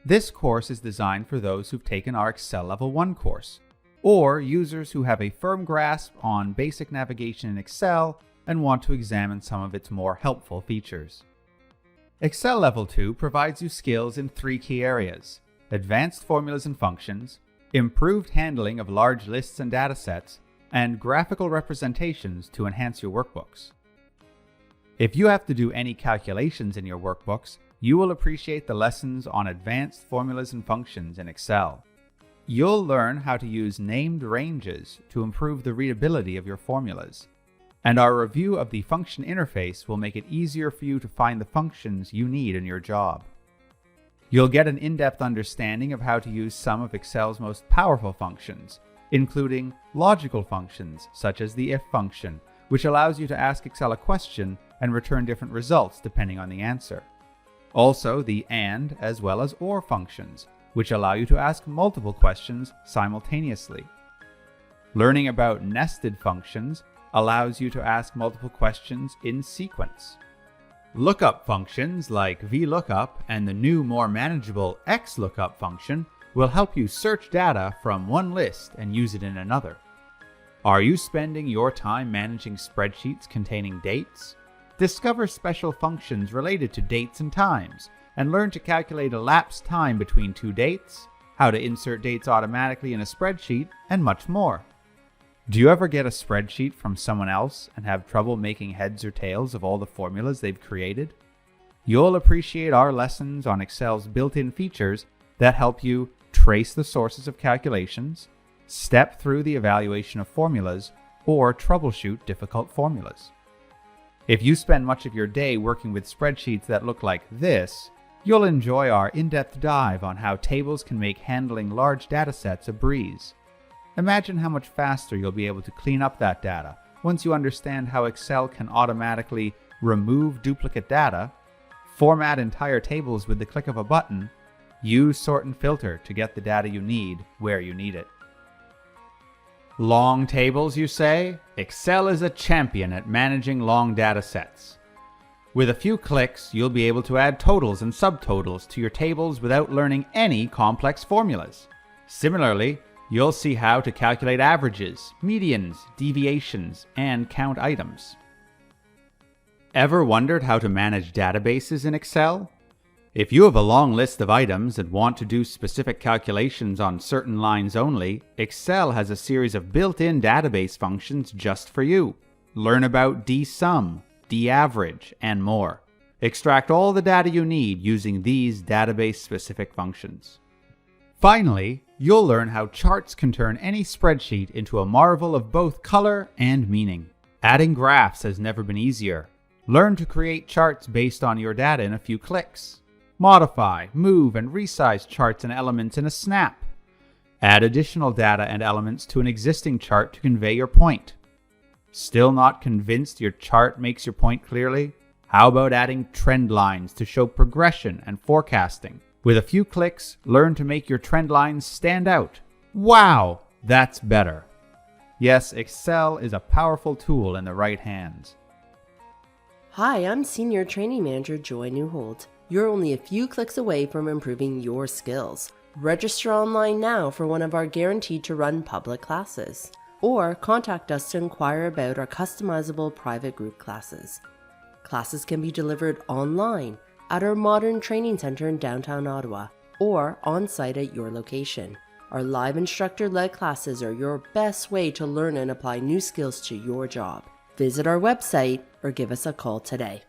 This course is designed for those who've taken our Excel Level 1 course, or users who have a firm grasp on basic navigation in Excel and want to examine some of its more helpful features. Excel Level 2 provides you skills in 3 key areas: advanced formulas and functions, improved handling of large lists and datasets, and graphical representations to enhance your workbooks. If you have to do any calculations in your workbooks, you will appreciate the lessons on advanced formulas and functions in Excel. You'll learn how to use named ranges to improve the readability of your formulas, and our review of the function interface will make it easier for you to find the functions you need in your job. You'll get an in-depth understanding of how to use some of Excel's most powerful functions, including logical functions such as the if function, which allows you to ask Excel a question and return different results depending on the answer. Also, the and as well as or functions, which allow you to ask multiple questions simultaneously. Learning about nested functions allows you to ask multiple questions in sequence. Lookup functions like VLOOKUP and the new, more manageable XLOOKUP function will help you search data from one list and use it in another. Are you spending your time managing spreadsheets containing dates? Discover special functions related to dates and times, and learn to calculate elapsed time between 2 dates, how to insert dates automatically in a spreadsheet, and much more. Do you ever get a spreadsheet from someone else and have trouble making heads or tails of all the formulas they've created? You'll appreciate our lessons on Excel's built-in features that help you trace the sources of calculations, step through the evaluation of formulas, or troubleshoot difficult formulas. If you spend much of your day working with spreadsheets that look like this, you'll enjoy our in-depth dive on how tables can make handling large datasets a breeze. Imagine how much faster you'll be able to clean up that data once you understand how Excel can automatically remove duplicate data, format entire tables with the click of a button, use sort and filter to get the data you need where you need it. Long tables, you say? Excel is a champion at managing long data sets. With a few clicks, you'll be able to add totals and subtotals to your tables without learning any complex formulas. Similarly, you'll see how to calculate averages, medians, deviations, and count items. Ever wondered how to manage databases in Excel? If you have a long list of items and want to do specific calculations on certain lines only, Excel has a series of built-in database functions just for you. Learn about dsum, daverage, and more. Extract all the data you need using these database-specific functions. Finally, you'll learn how charts can turn any spreadsheet into a marvel of both color and meaning. Adding graphs has never been easier. Learn to create charts based on your data in a few clicks. Modify, move, and resize charts and elements in a snap. Add additional data and elements to an existing chart to convey your point. Still not convinced your chart makes your point clearly? How about adding trend lines to show progression and forecasting? With a few clicks, learn to make your trend lines stand out. Wow, that's better. Yes, Excel is a powerful tool in the right hands. Hi, I'm Senior Training Manager Joy Newholt. You're only a few clicks away from improving your skills. Register online now for one of our guaranteed to run public classes, or contact us to inquire about our customizable private group classes. Classes can be delivered online at our modern training center in downtown Ottawa, or on-site at your location. Our live instructor-led classes are your best way to learn and apply new skills to your job. Visit our website or give us a call today.